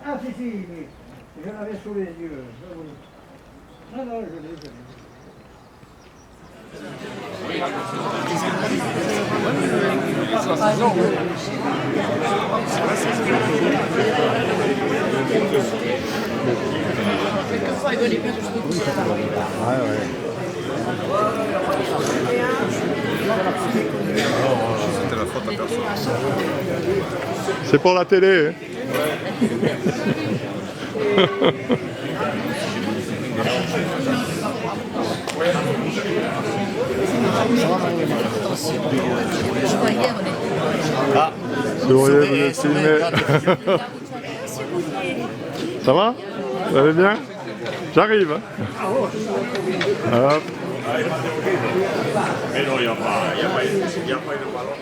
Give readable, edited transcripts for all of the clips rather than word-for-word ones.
Ah si, mais je l'avais sous les yeux. Non, non, je l'ai. C'était la faute à personne. C'est pour la télé. Hein. Ah, Si vous voulez, vous êtes filmé. Ça va? Vous allez bien? J'arrive. Hein. Hop. Mais non, il n'y a pas de ballon.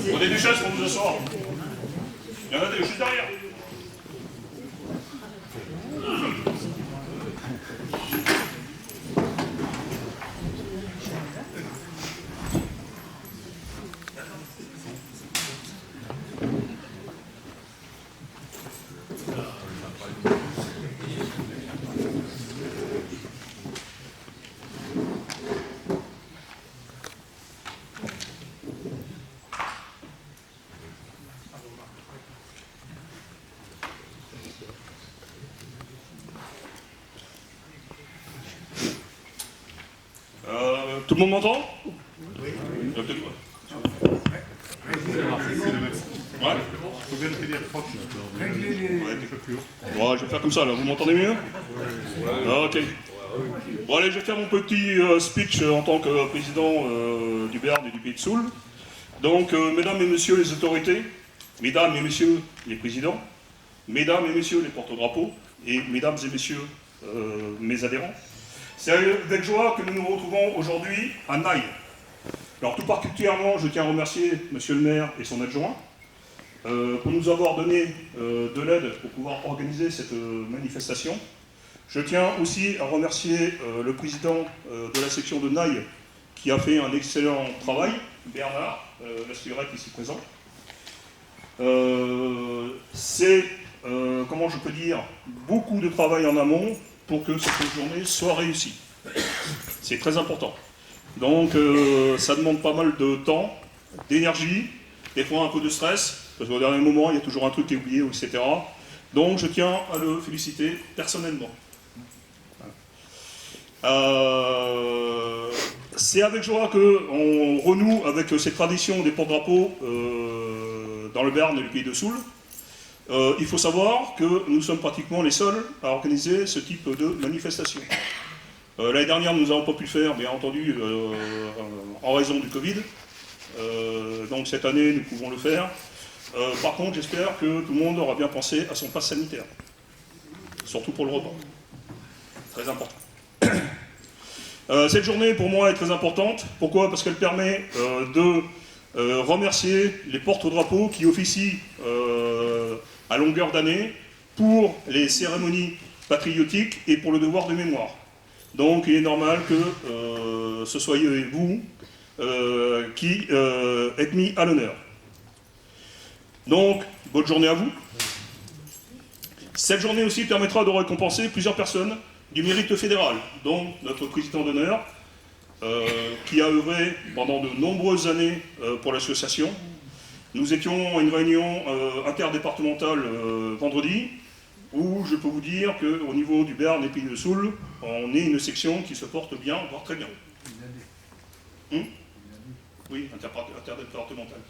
Prenez des chaises pour vous asseoir. Il y en a des juste derrière. Tout le monde m'entend? Oui. Ouais. Bon, je vais faire comme ça là, vous m'entendez mieux? Ok. Bon allez, je vais faire mon petit speech en tant que président du Béarn et du Pays de Soule. Donc, mesdames et messieurs les autorités, mesdames et messieurs les présidents, mesdames et messieurs les porte-drapeaux, et mesdames et messieurs mes adhérents, c'est avec joie que nous nous retrouvons aujourd'hui à Naï. Alors tout particulièrement, je tiens à remercier monsieur le maire et son adjoint pour nous avoir donné de l'aide pour pouvoir organiser cette manifestation. Je tiens aussi à remercier le président de la section de Naï qui a fait un excellent travail, Bernard Lasturette ici présent. C'est, comment je peux dire, beaucoup de travail en amont pour que cette journée soit réussie. C'est très important. Donc ça demande pas mal de temps, d'énergie, des fois un peu de stress, parce qu'au dernier moment, il y a toujours un truc qui est oublié, etc. Donc je tiens à le féliciter personnellement. C'est avec joie qu'on renoue avec cette tradition des porte-drapeaux dans le Béarn et le Pays de Soule. Il faut savoir que nous sommes pratiquement les seuls à organiser ce type de manifestation. L'année dernière, nous n'avons pas pu le faire, bien entendu, en raison du Covid. Donc cette année, nous pouvons le faire. Par contre, j'espère que tout le monde aura bien pensé à son pass sanitaire. Surtout pour le repas. Très important. Cette journée, pour moi, est très importante. Pourquoi? Parce qu'elle permet de remercier les porte-drapeaux qui officient à longueur d'année pour les cérémonies patriotiques et pour le devoir de mémoire. Donc il est normal que ce soyez vous qui êtes mis à l'honneur. Donc, bonne journée à vous. Cette journée aussi permettra de récompenser plusieurs personnes du mérite fédéral, dont notre président d'honneur, qui a œuvré pendant de nombreuses années pour l'association. Nous étions à une réunion interdépartementale vendredi, où je peux vous dire qu'au niveau du Béarn et Pays de Soule, on est une section qui se porte bien, voire très bien. Oui, interdépartementale.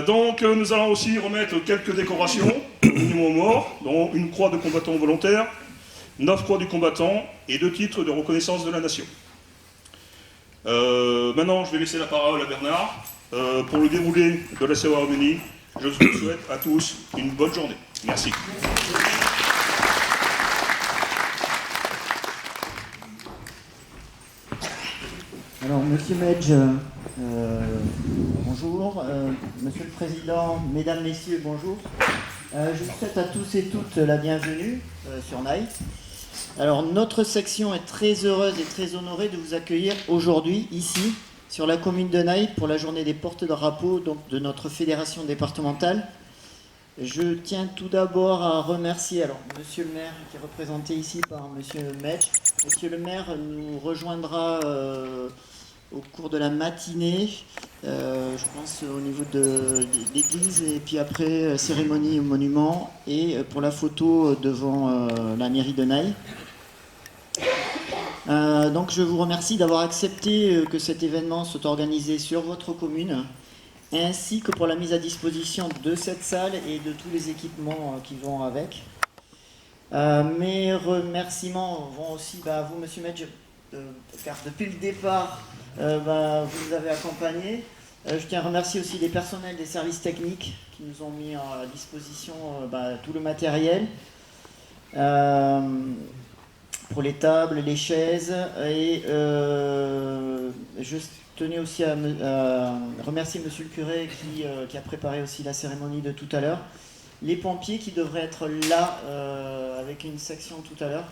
Donc nous allons aussi remettre quelques décorations au monument aux morts, dont une croix de combattant volontaire, 9 croix du combattant et 2 titres de reconnaissance de la nation. Maintenant, je vais laisser la parole à Bernard pour le déroulé de la cérémonie. Je vous souhaite à tous une bonne journée. Merci. Alors, Monsieur Medj, bonjour. Monsieur le Président, Mesdames, Messieurs, bonjour. Je vous souhaite à tous et toutes la bienvenue sur Naï. Alors, notre section est très heureuse et très honorée de vous accueillir aujourd'hui, ici, sur la commune de Naï, pour la journée des porte-drapeaux donc, de notre fédération départementale. Je tiens tout d'abord à remercier Monsieur le maire, qui est représenté ici par Monsieur Medj. Monsieur le maire nous rejoindra au cours de la matinée, je pense au niveau de l'église, et puis après cérémonie au monument, et pour la photo devant la mairie de Naï. Donc je vous remercie d'avoir accepté que cet événement soit organisé sur votre commune, ainsi que pour la mise à disposition de cette salle et de tous les équipements qui vont avec. Mes remerciements vont aussi à vous, Monsieur Medj, car depuis le départ, vous nous avez accompagnés. Je tiens à remercier aussi les personnels des services techniques qui nous ont mis à disposition tout le matériel pour les tables, les chaises. Et je tenais aussi à remercier Monsieur le curé qui a préparé aussi la cérémonie de tout à l'heure. Les pompiers qui devraient être là avec une section tout à l'heure.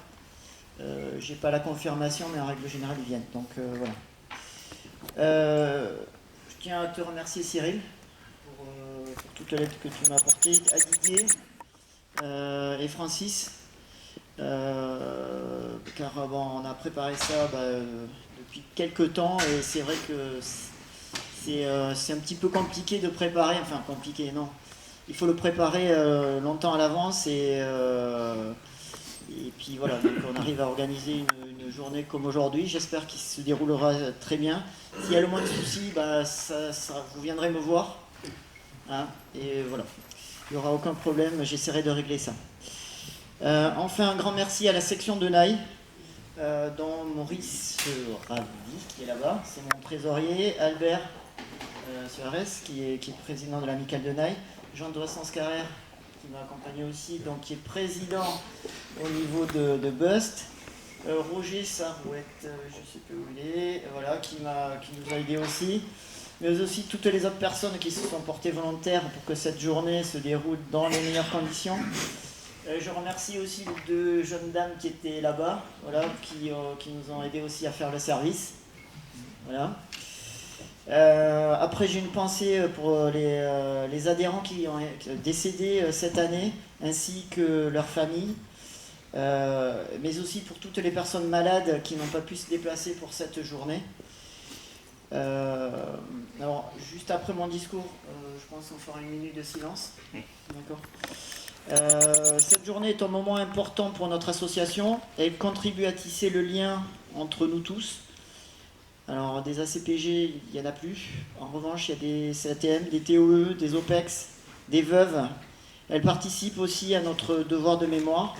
J'ai pas la confirmation, mais en règle générale ils viennent. Donc voilà. Je tiens à te remercier, Cyril, pour toute l'aide que tu m'as apportée, à Didier et Francis, car on a préparé ça depuis quelques temps, et c'est vrai que c'est un petit peu compliqué de préparer, enfin compliqué non, il faut le préparer longtemps à l'avance, et puis voilà, donc on arrive à organiser une journée comme aujourd'hui. J'espère qu'il se déroulera très bien. S'il y a le moins de soucis, vous viendrez me voir. Hein, et voilà, il n'y aura aucun problème, j'essaierai de régler ça. Enfin, un grand merci à la section de Naï, dont Maurice Ravi, qui est là-bas, c'est mon trésorier, Albert Suarez, qui est président de l'amicale de Naï, Jean de Ressens-Carrère, qui m'a accompagné aussi, donc qui est président au niveau de Bust, Roger Sarouette, je ne sais plus où il est, voilà, qui nous a aidés aussi, mais aussi toutes les autres personnes qui se sont portées volontaires pour que cette journée se déroule dans les meilleures conditions. Je remercie aussi les deux jeunes dames qui étaient là-bas, voilà, qui nous ont aidés aussi à faire le service. Voilà. Après, j'ai une pensée pour les adhérents qui ont décédé cette année, ainsi que leurs familles, mais aussi pour toutes les personnes malades qui n'ont pas pu se déplacer pour cette journée. Alors, juste après mon discours, je pense qu'on fera une minute de silence. D'accord. Cette journée est un moment important pour notre association. Elle contribue à tisser le lien entre nous tous. Alors, des ACPG, il n'y en a plus. En revanche, il y a des CATM, des TOE, des OPEX, des veuves. Elle participe aussi à notre devoir de mémoire.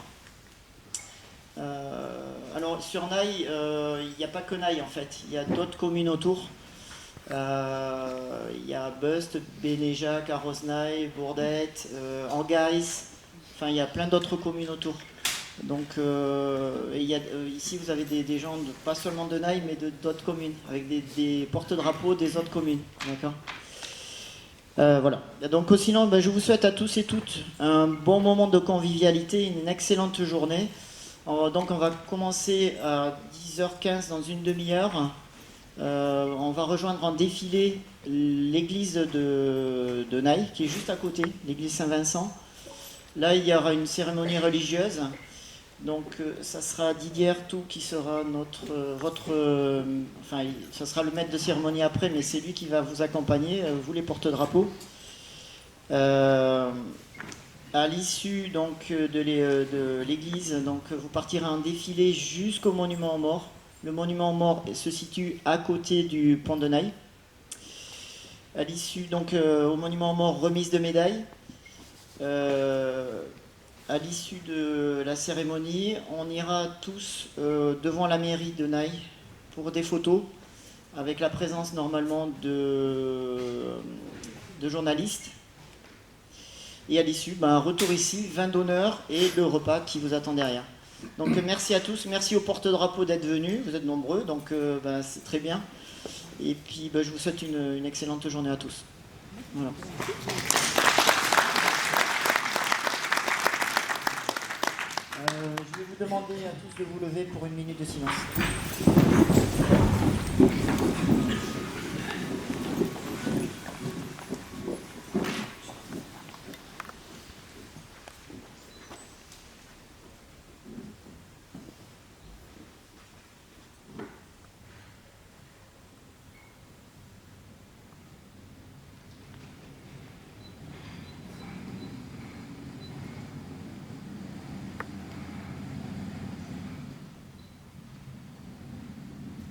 Alors, sur Naï, il n'y a pas que Naï en fait. Il y a d'autres communes autour. Il y a Bust, Bénéjac, Arrosnaï, Bourdette, Angaïs. Enfin, il y a plein d'autres communes autour. Donc, ici, vous avez des gens, pas seulement de Naï, mais d'autres communes, avec des porte-drapeaux des autres communes. D'accord. Voilà. Donc, sinon, je vous souhaite à tous et toutes un bon moment de convivialité, une excellente journée. Donc, on va commencer à 10h15 dans une demi-heure. On va rejoindre en défilé l'église de Naï, qui est juste à côté, l'église Saint-Vincent. Là, il y aura une cérémonie religieuse. Donc, ça sera Didier Artout qui sera ça sera le maître de cérémonie après, mais c'est lui qui va vous accompagner, vous les porte-drapeaux. À l'issue donc de l'église, donc vous partirez en défilé jusqu'au monument aux morts. Le monument aux morts se situe à côté du pont de Naï. À l'issue donc au monument aux morts, remise de médailles. À l'issue de la cérémonie, on ira tous devant la mairie de Naï pour des photos. avec la présence normalement de journalistes. Et à l'issue, un retour ici, vin d'honneur et le repas qui vous attend derrière. Donc merci à tous, merci aux porte-drapeaux d'être venus, vous êtes nombreux, donc c'est très bien. Et puis je vous souhaite une excellente journée à tous. Voilà. Je vais vous demander à tous de vous lever pour une minute de silence.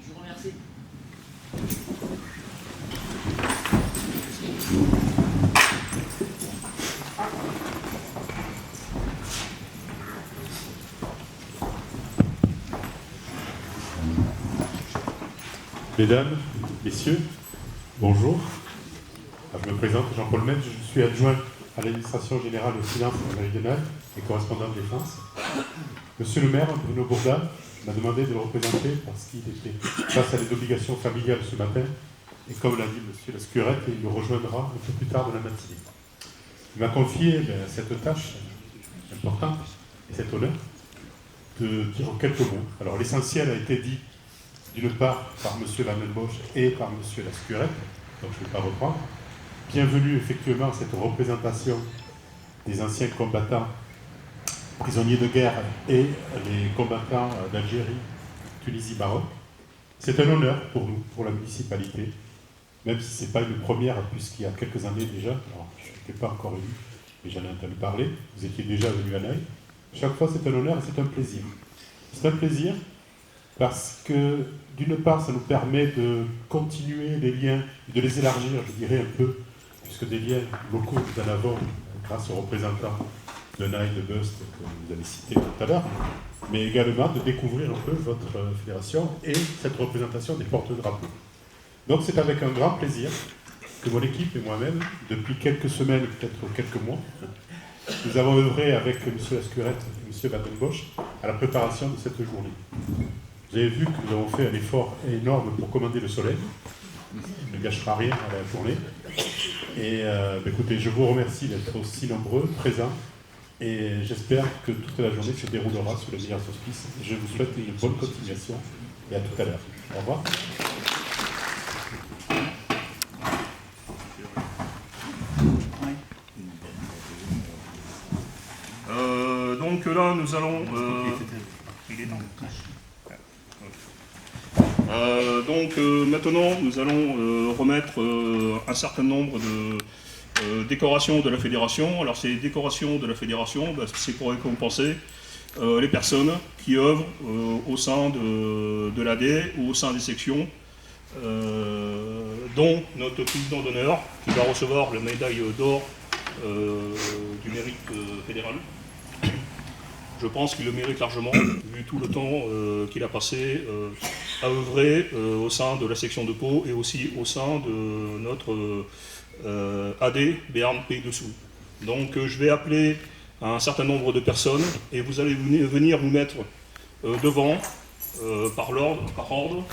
Je vous remercie. Mesdames, Messieurs, bonjour. Je me présente, Jean-Paul Metz, je suis adjoint à l'administration générale aux finances méridionales et correspondant de défense. Monsieur le maire, Bruno Bourdin, m'a demandé de le représenter parce qu'il était face à des obligations familiales ce matin. Et comme l'a dit monsieur Lascurette, il nous rejoindra un peu plus tard dans la matinée. Il m'a confié cette tâche importante et cet honneur de dire en quelques mots. Alors l'essentiel a été dit d'une part par M. Van den Bosch et par M. Lascurette, donc je ne vais pas reprendre. Bienvenue effectivement à cette représentation des anciens combattants prisonniers de guerre et les combattants d'Algérie, Tunisie, Maroc. C'est un honneur pour nous, pour la municipalité, même si ce n'est pas une première, puisqu'il y a quelques années déjà, alors je n'étais pas encore élu, mais j'en ai entendu parler, vous étiez déjà venu à l'œil. Chaque fois c'est un honneur et c'est un plaisir. C'est un plaisir parce que, d'une part, ça nous permet de continuer les liens, de les élargir, je dirais un peu, puisque des liens locaux, nous en avons grâce aux représentants de Naï, de Bust, que vous avez cité tout à l'heure, mais également de découvrir un peu votre fédération et cette représentation des porte-drapeaux. Donc c'est avec un grand plaisir que mon équipe et moi-même, depuis quelques semaines, peut-être quelques mois, nous avons œuvré avec M. Lascurette et M. Van den Bosch à la préparation de cette journée. Vous avez vu que nous avons fait un effort énorme pour commander le soleil. Il ne gâchera rien à la journée. Et écoutez, je vous remercie d'être aussi nombreux, présents, et j'espère que toute la journée se déroulera sous les meilleurs auspices. Je vous souhaite une bonne continuation et à tout à l'heure. Au revoir. Donc là, nous allons... il est temps. Maintenant, nous allons remettre un certain nombre de décorations de la fédération. Alors ces décorations de la fédération, c'est pour récompenser les personnes qui œuvrent au sein de l'AD ou au sein des sections, dont notre président d'honneur qui va recevoir la médaille d'or du mérite fédéral. Je pense qu'il le mérite largement, vu tout le temps qu'il a passé à œuvrer au sein de la section de Pau et aussi au sein de notre AD Béarn Pays de Soule. Donc je vais appeler un certain nombre de personnes et vous allez venir vous mettre devant par ordre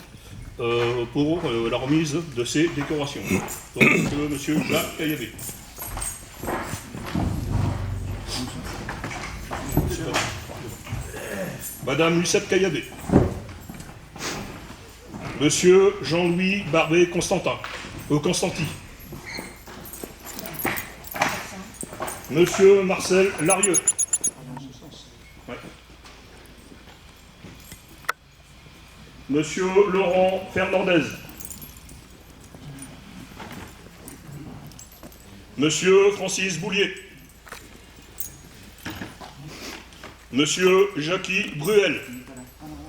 pour la remise de ces décorations. Donc monsieur Jacques Caillabé. Madame Lucette Caillabé. Monsieur Jean-Louis Barbet-Constanti. Monsieur Marcel Larieux. Ouais. Monsieur Laurent Fernandez. Monsieur Francis Boulier. Monsieur Jackie Bruel.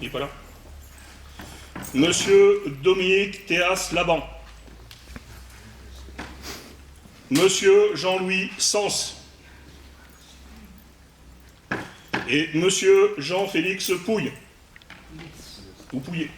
Il n'est pas là. Monsieur Dominique Théas Laban. Monsieur Jean-Louis Sens. Et monsieur Jean-Félix Pouille. Ou Pouillet.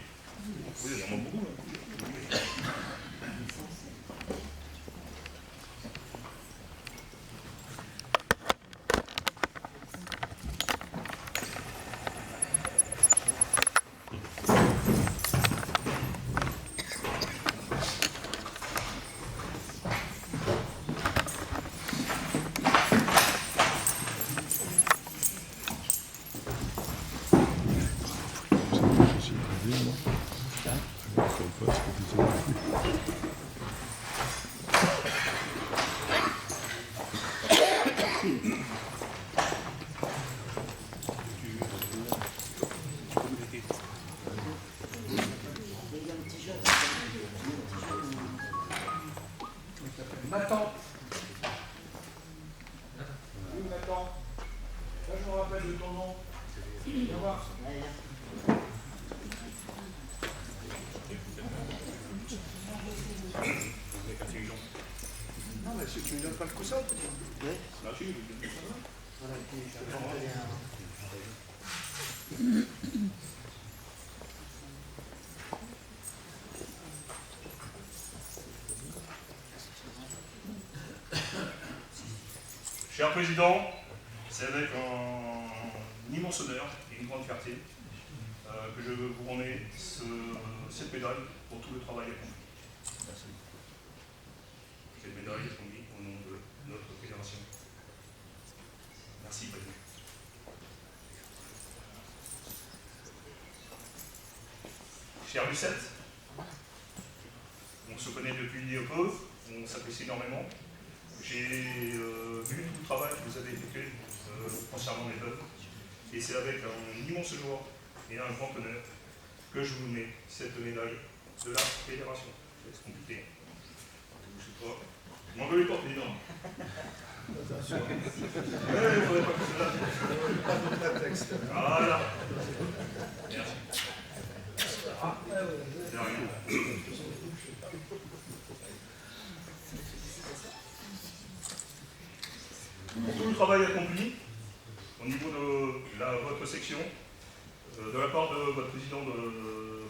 Nathan. Oui, Nathan. Là, je me rappelle de ton nom. Viens voir. Non, mais si tu ne donnes pas le coussin. Oui. Là, si, Voilà, et puis je vais prendre Cher Président, c'est avec un immense honneur et une grande fierté que je veux vous remettre cette médaille pour tout le travail accompli. Merci. Cette médaille est remise au nom de notre fédération. Merci, Président. Cher Lucette, on se connaît depuis peu, on s'apprécie énormément. J'ai vu tout le travail que vous avez effectué concernant les veuves, et c'est avec un immense joie et un grand honneur que je vous mets cette médaille de la fédération. C'est compliqué. Je sais pas. M'engueulez pas, président. Attention. Ouais, il ne faudrait pas que cela. Voilà. Merci. De rien. Pour tout le travail accompli, au niveau de votre section, de la part de votre président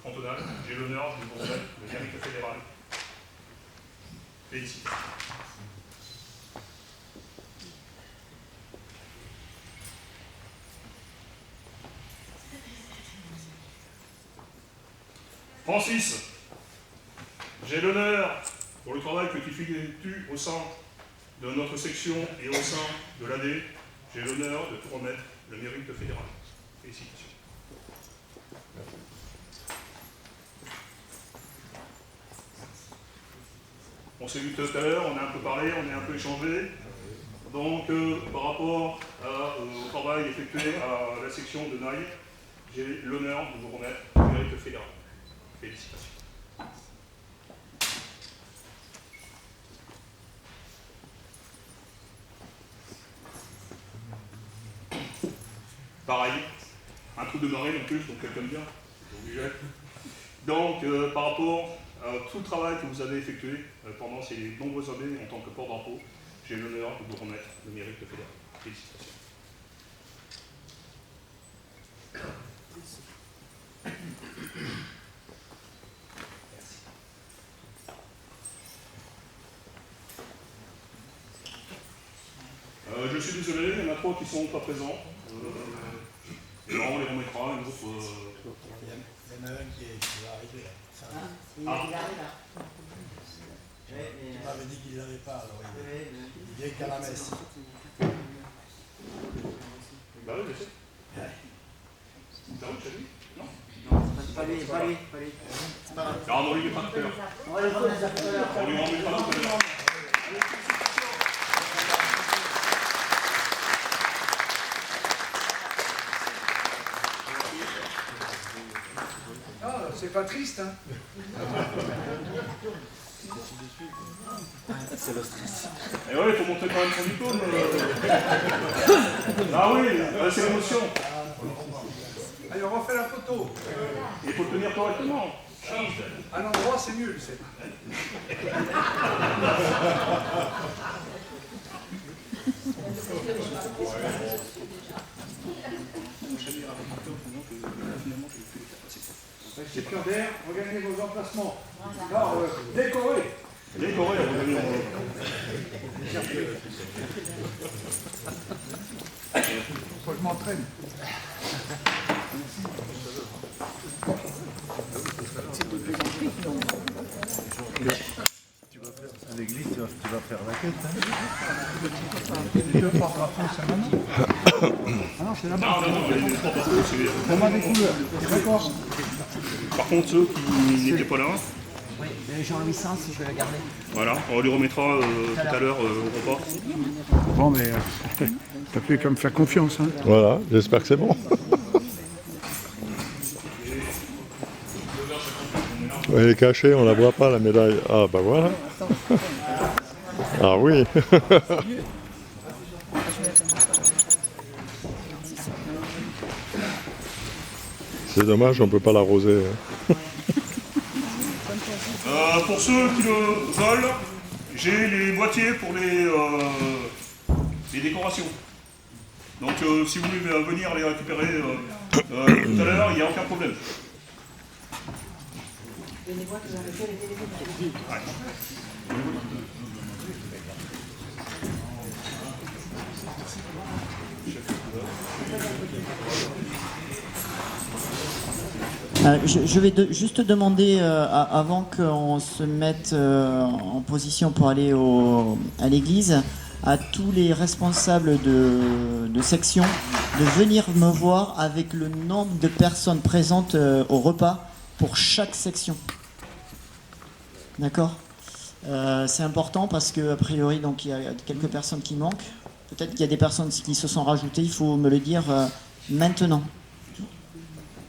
cantonal, j'ai l'honneur de vous remettre le mérite fédéral. Félicitations. Francis, j'ai l'honneur, pour le travail que tu effectues au sein de notre section et au sein de l'AD, j'ai l'honneur de te remettre le mérite fédéral. Félicitations. On s'est vu tout à l'heure, on a un peu parlé, on a un peu échangé. Donc, par rapport au travail effectué à la section de Naï, j'ai l'honneur de vous remettre le mérite fédéral. Félicitations. Pareil, un trou de marée non plus, donc quelqu'un bien, obligé. Donc, par rapport à tout le travail que vous avez effectué pendant ces nombreuses années en tant que porte-drapeau, j'ai l'honneur de vous remettre le mérite fédéral. Félicitations. Je suis désolé, il y en a trois qui ne sont pas présents. Et là, on les remettra, un autre. Il y en a un qui va arriver là. Il arrive là. Tu m'avais dit qu'il n'avait pas, alors il vient qu'à la messe. Bah oui, je sais. C'est un autre, chez lui? Non. Pas lui. C'est pas grave. Alors, on lui mettra tout à l'heure. On va lui remettre tout à l'heure. On lui remettra tout à l'heure. Ah, c'est pas triste, hein. C'est le stress. Et ouais, il faut montrer quand même son diplôme. Ah oui, c'est l'émotion. Allez, on refait la photo. Il faut tenir correctement. À l'endroit, c'est mieux, c'est. C'est Pierre d'air, regardez vos emplacements. Alors, décoré. Décoré, vous avez Faut que je m'entraîne. À l'église, tu vas faire la quête. Les deux porte-drapeaux, c'est maintenant. Ah non, c'est là-bas. Non, les trois partout, c'est... On m'a des couleurs. D'accord. Par contre, ceux qui n'étaient pas là, Oui, les gens en licence, je vais la garder. voilà, on lui remettra tout à l'heure au repas. Bon, mais t'as plus qu'à me faire confiance. Hein. Voilà, j'espère que c'est bon. Elle est cachée, on la voit pas la médaille. Ah bah voilà. Ah oui. C'est dommage, on peut pas l'arroser. Pour ceux qui le veulent, j'ai les boîtiers pour les décorations. Donc si vous voulez venir les récupérer tout à l'heure, il n'y a aucun problème. Ouais. Je vais juste demander, avant qu'on se mette en position pour aller à l'église, à tous les responsables de section de venir me voir avec le nombre de personnes présentes au repas pour chaque section. D'accord ? C'est important parce qu'a priori, donc, il y a quelques personnes qui manquent. Peut-être qu'il y a des personnes qui se sont rajoutées, il faut me le dire maintenant.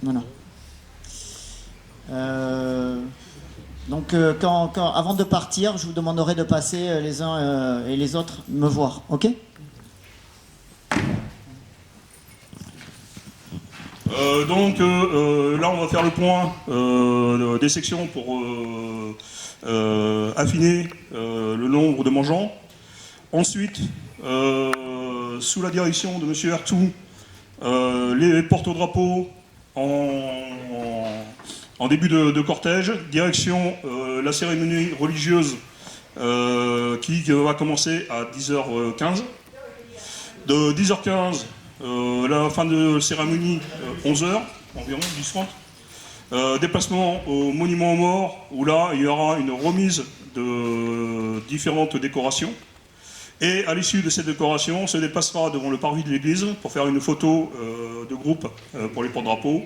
Voilà. Donc avant de partir, je vous demanderai de passer les uns et les autres me voir, ok ? Là, on va faire le point des sections pour affiner le nombre de mangeants. Ensuite, sous la direction de M. Ertou, les porte-drapeaux en début de cortège, direction la cérémonie religieuse qui va commencer à 10h15. De 10h15, la fin de cérémonie, 11h environ, 10h30. Déplacement au monument aux morts, où là, il y aura une remise de différentes décorations. Et à l'issue de cette décoration, on se déplacera devant le parvis de l'église pour faire une photo de groupe pour les porte-drapeaux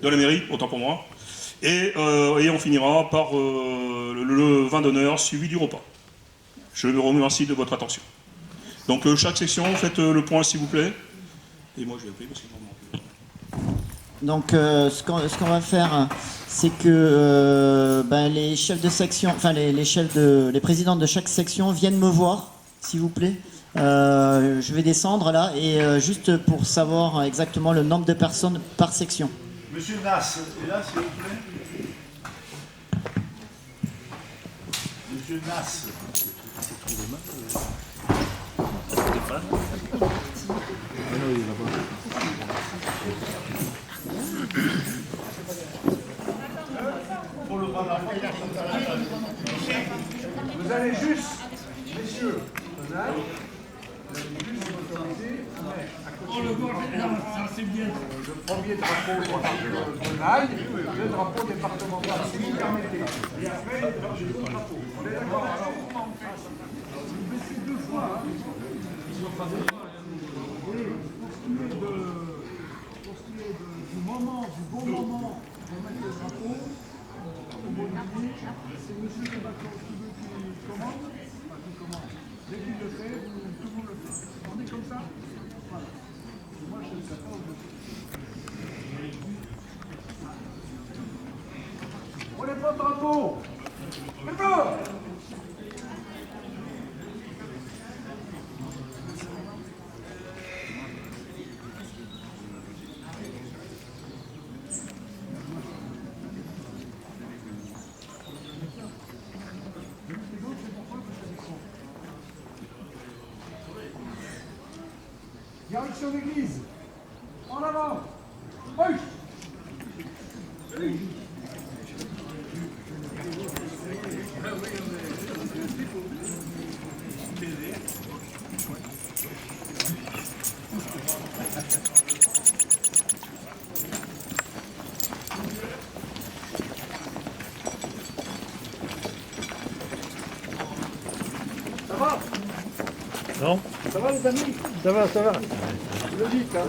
de la mairie, autant pour moi. Et on finira par le vin d'honneur suivi du repas. Je vous remercie de votre attention. Donc chaque section, faites le point s'il vous plaît. Et moi je vais appeler parce que donc ce qu'on va faire, c'est que les chefs de section, enfin les présidents de chaque section viennent me voir, s'il vous plaît. Je vais descendre là et juste pour savoir exactement le nombre de personnes par section. Monsieur Nass est là, s'il vous plaît. Monsieur Nass. Vous allez juste, messieurs, le premier drapeau de l'ail, le drapeau départemental, si vous permettez. Et après, le drapeau. On est d'accord? Vous baissez deux fois. Pour ce qui est du moment, du bon moment pour mettre le drapeau, c'est monsieur le bâton qui commande, enfin qui commande. Dès qu'il le fait, tout le monde le fait. On est comme ça? Voilà. Moi, je ne sais pas où je suis. On n'est pas de drapeau. D'accord. Direction d'église. En avant. Oui. Ça va? Non? Ça va les amis? Ça va, ça va. Le dites, hein?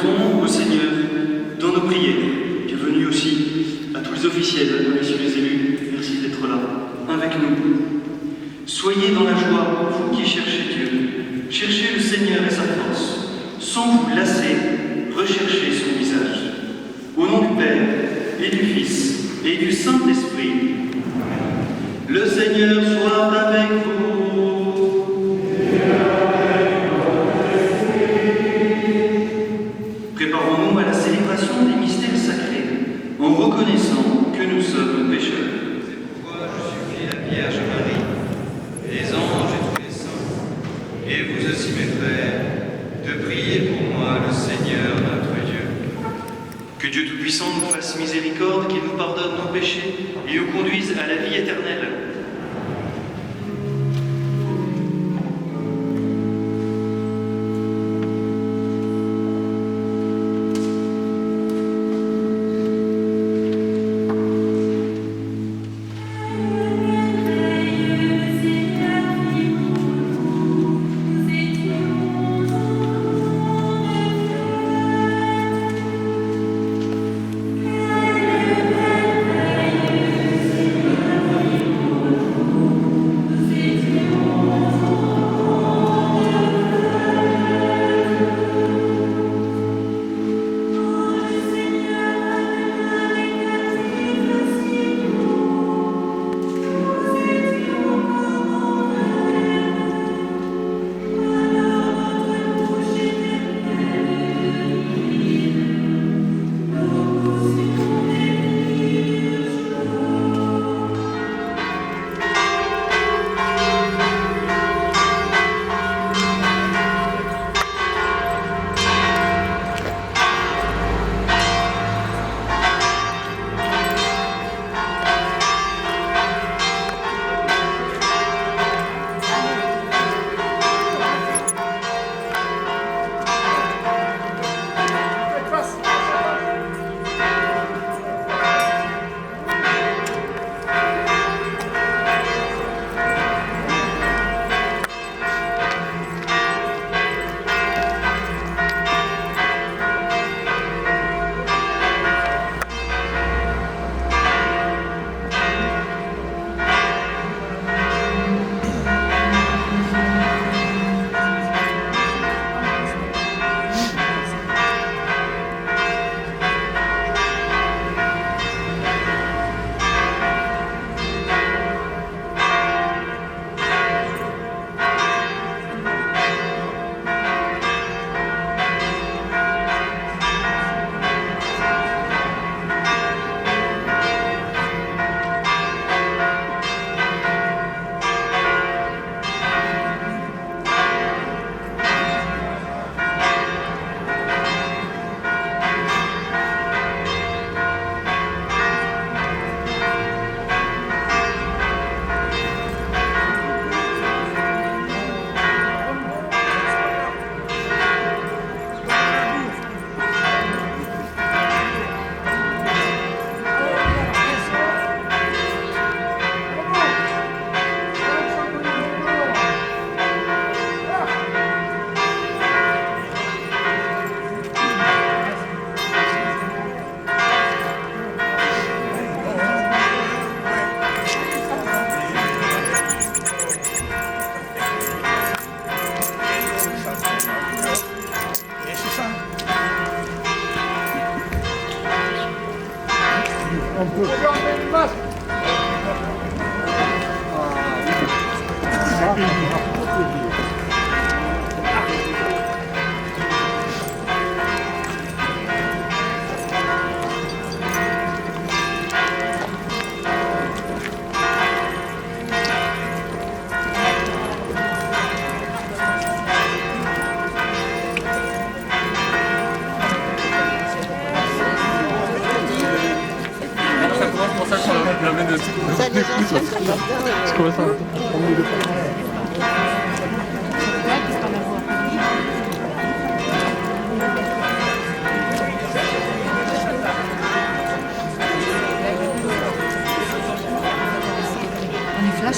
présentons au Seigneur dans nos prières. Bienvenue aussi à tous les officiels, messieurs les élus, merci d'être là, avec nous. Soyez dans la joie, vous qui cherchez Dieu. Cherchez le Seigneur et sa force. Sans vous lasser, recherchez son visage. Au nom du Père, et du Fils, et du Saint-Esprit. Le Seigneur soit avec vous. Préparons-nous à la célébration des mystères sacrés, en reconnaissant que nous sommes pécheurs. C'est pourquoi je supplie la Vierge Marie, les anges et tous les saints, et vous aussi mes frères, de prier pour moi le Seigneur notre Dieu. Que Dieu Tout-Puissant nous fasse miséricorde, qu'il nous pardonne nos péchés et nous conduise à la vie éternelle.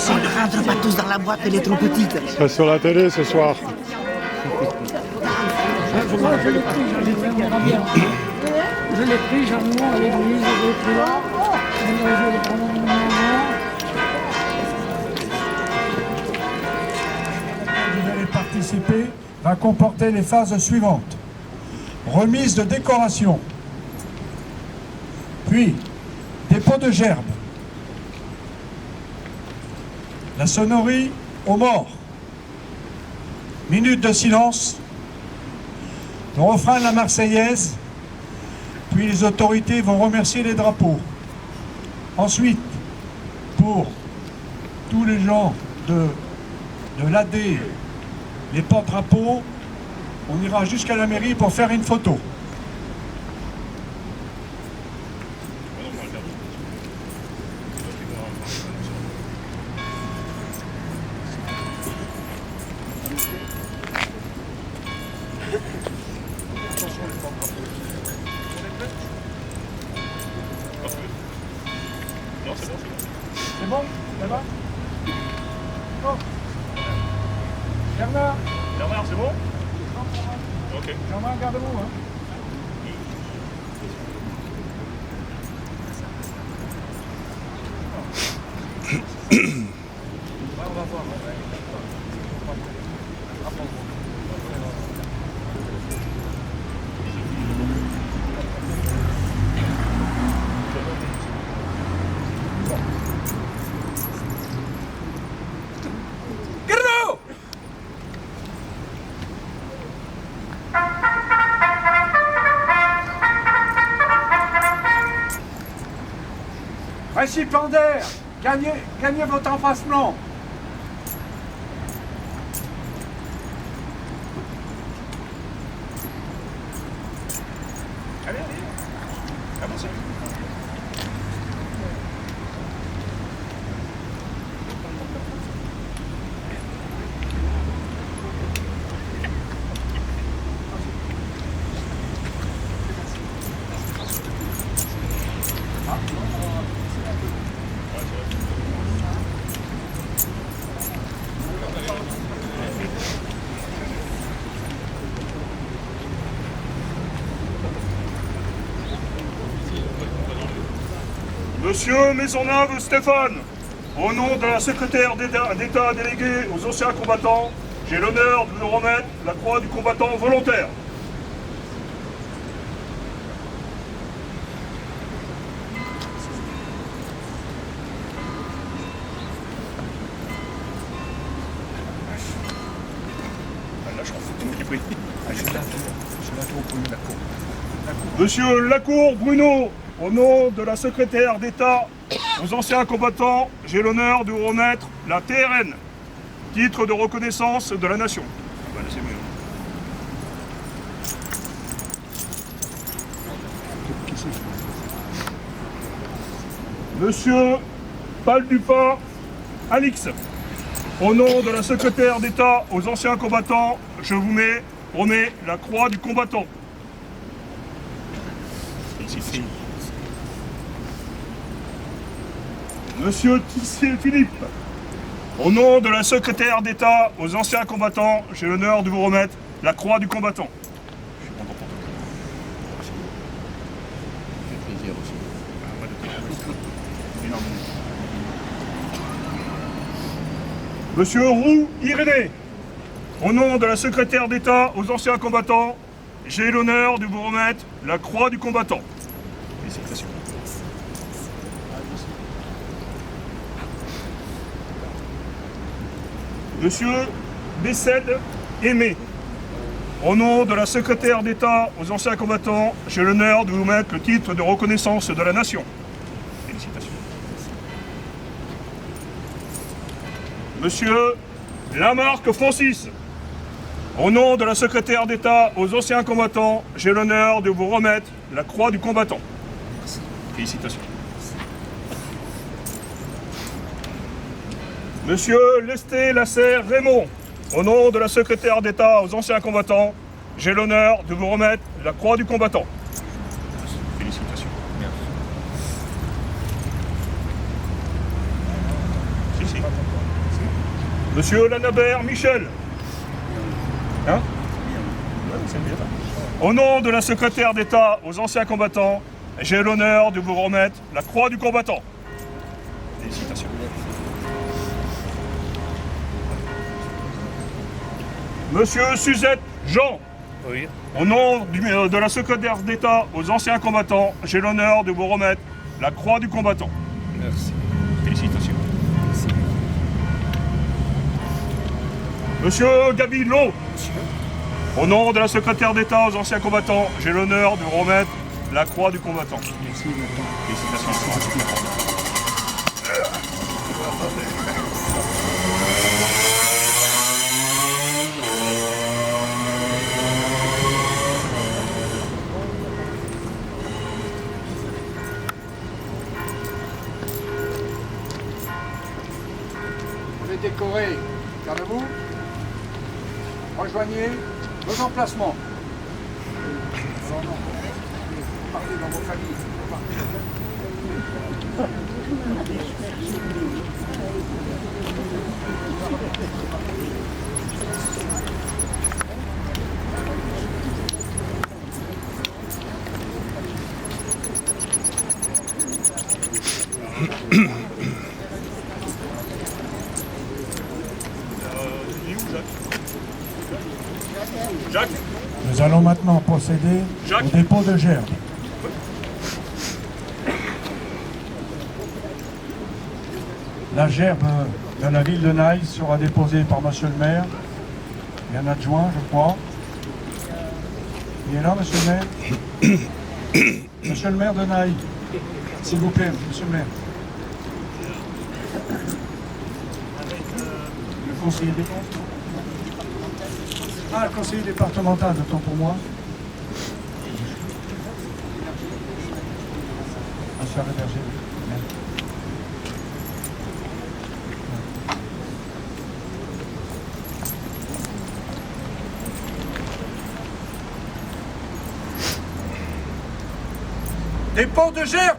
On ne rentre pas tous dans la boîte, elle est trop petite. C'est sur la télé ce soir. Moi, je l'ai pris, j'en ai vraiment bien. Je l'ai pris, j'en ai à l'église, je l'ai pris là. Je l'ai vraiment mis en main. Vous allez participer va comporter les phases suivantes. Remise de décoration, puis dépôt de gerbes, la sonnerie aux morts, minute de silence, le refrain de la Marseillaise, puis les autorités vont remercier les drapeaux. Ensuite, pour tous les gens de l'AD, les porte-drapeaux, on ira jusqu'à la mairie pour faire une photo. C'est bon? Ça va? Oh. Bernard, c'est bon? Ok. Jean-Marc, garde-vous, hein. On va voir. Récipiendaire, gagnez votre emplacement. Allez, avancez. Monsieur Maisonneuve Stéphane, au nom de la secrétaire d'État déléguée aux anciens combattants, j'ai l'honneur de vous remettre la croix du combattant volontaire. Monsieur Lacour Bruno, au nom de la secrétaire d'État aux anciens combattants, j'ai l'honneur de vous remettre la TRN, titre de reconnaissance de la nation. Monsieur Paldupin Alix, au nom de la secrétaire d'État aux anciens combattants, je vous remets la croix du combattant. Monsieur Tissier Philippe, au nom de la secrétaire d'État aux anciens combattants, j'ai l'honneur de vous remettre la croix du combattant. Monsieur Roux Irénée, au nom de la secrétaire d'État aux anciens combattants, j'ai l'honneur de vous remettre la croix du combattant. Félicitations. Monsieur Bessède Aimé, au nom de la secrétaire d'État aux anciens combattants, j'ai l'honneur de vous mettre le titre de reconnaissance de la nation. Félicitations. Monsieur Lamarque Francis, au nom de la secrétaire d'État aux anciens combattants, j'ai l'honneur de vous remettre la croix du combattant. Merci. Félicitations. Monsieur Lesté Lasserre Raymond, au nom de la secrétaire d'État aux anciens combattants, j'ai l'honneur de vous remettre la croix du combattant. Félicitations. Si. Monsieur Lanabert Michel. Hein? Au nom de la secrétaire d'État aux anciens combattants, j'ai l'honneur de vous remettre la croix du combattant. Félicitations. Monsieur Suzette Jean, Oui. au nom de la secrétaire d'État aux anciens combattants, j'ai l'honneur de vous remettre la croix du combattant. Merci. Félicitations. Monsieur Gabilot, au nom de la secrétaire d'État aux anciens combattants, j'ai l'honneur de vous remettre la croix du combattant. Merci. Félicitations. Vous les décorez, calmez-vous. Rejoignez vos emplacements. Partez dans vos familles. Jacques, Nous allons maintenant procéder Jacques. au dépôt de gerbes. La gerbe de la ville de Naï sera déposée par monsieur le maire et un adjoint, je crois. Il est là, monsieur le maire? Monsieur le maire de Naï, s'il vous plaît, monsieur le maire. Le conseiller départemental. Ah, le conseiller départemental, autant pour moi. Monsieur Berger. Dépôt de gerbes.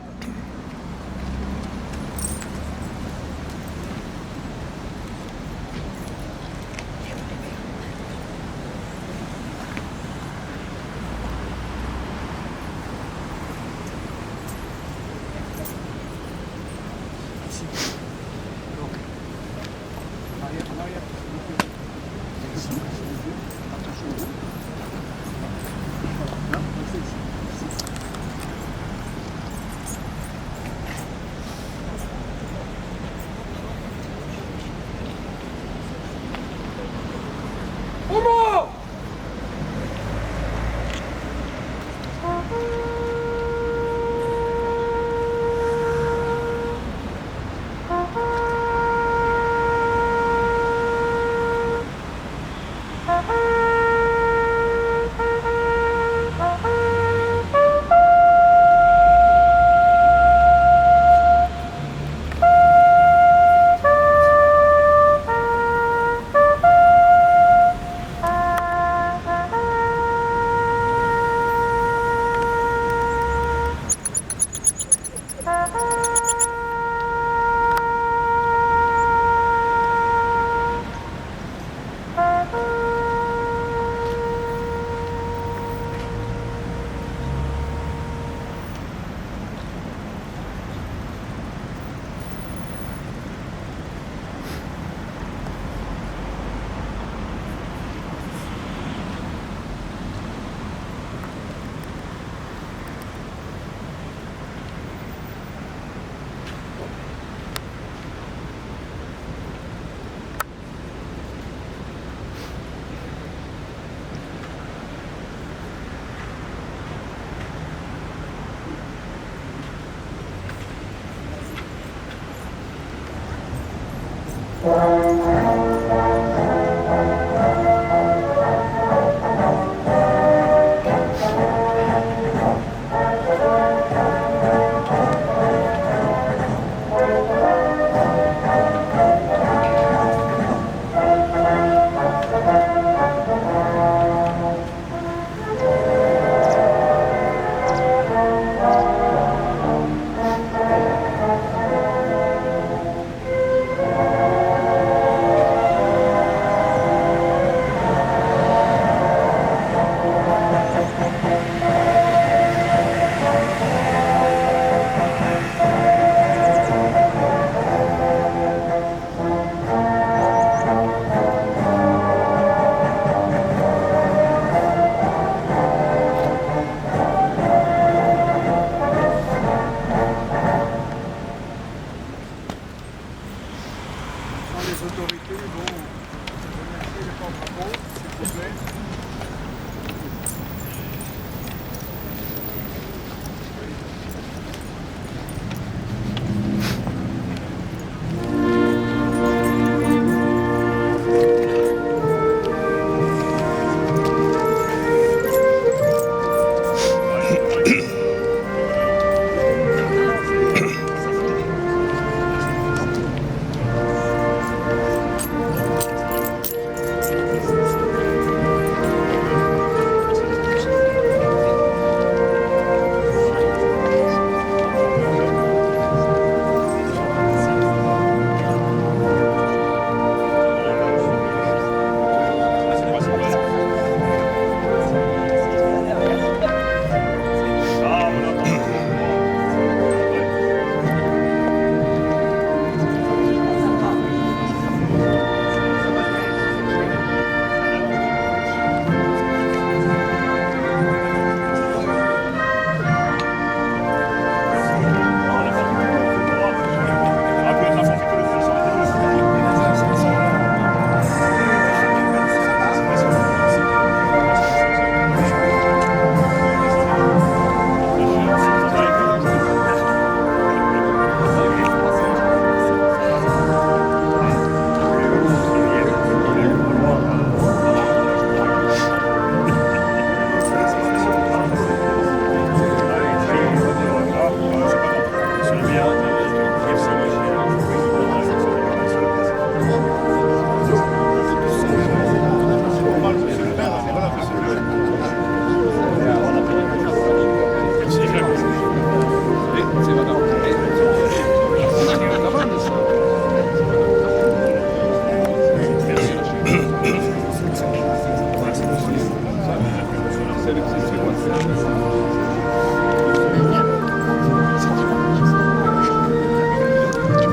Tu me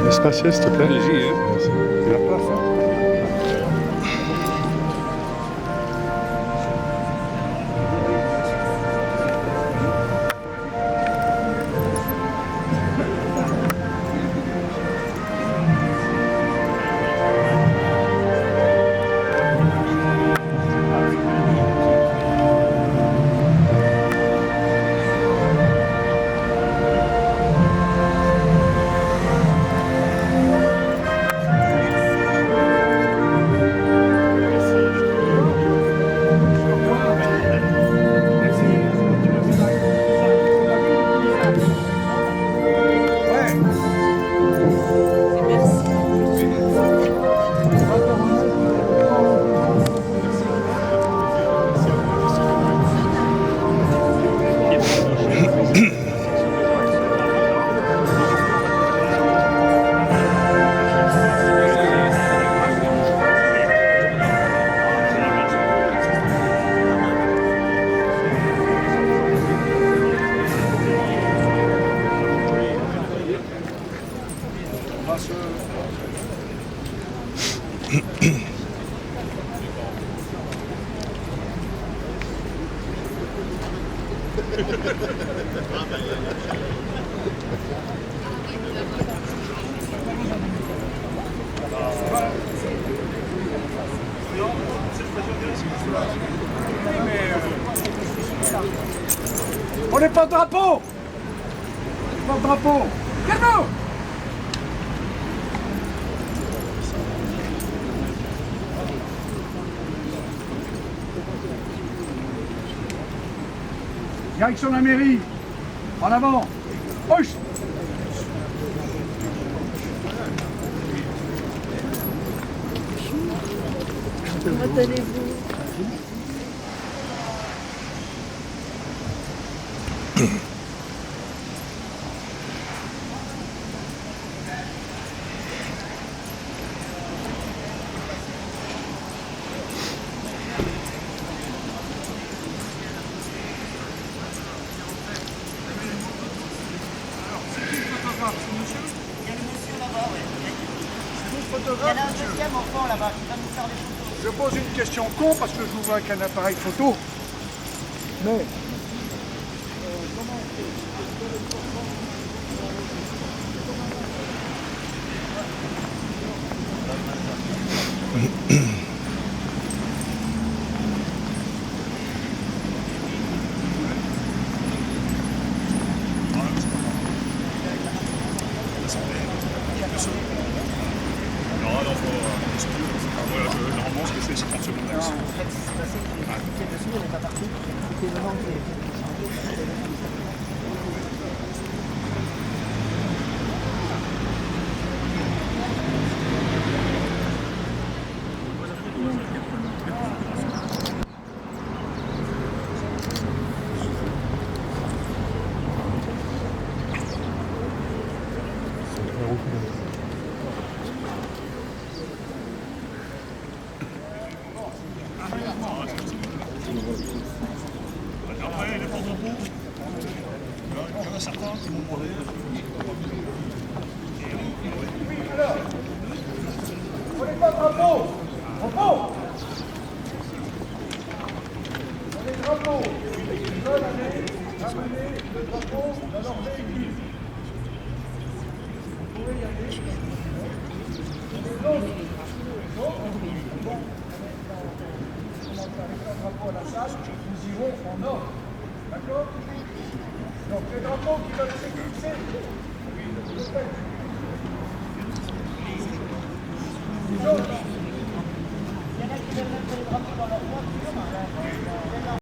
laisses passer, s'il te plaît? Allez-y, hein. Merci. Il y a la place, hein. On n'est pas de drapeau! Pas de drapeau! Calme-vous! Direction de la mairie. En avant. Push! Comment allez-vous? Il y en a un deuxième enfant là-bas qui va nous faire des photos. Je pose une question con parce que je vous vois avec un appareil photo. Mais Normalement, ce que c'est 30 secondes max. En fait, ce qui s'est passé, c'est que le dessus, on n'est pas parti. C'était vraiment Après, les porte-drapeaux, il y en a certains qui m'ont demandé. alors, on n'est pas de drapeau. Drapeau. On est drapeau. Ils veulent amener le drapeau dans leur véhicule. Vous pouvez y aller. Les autres, bon, avec un drapeau à la salle, nous irons en ordre. D'accord? Donc les drapeaux qui veulent s'éclipser, oui, le fait. Les autres, il y en a qui veulent mettre les drapeaux dans leur voiture.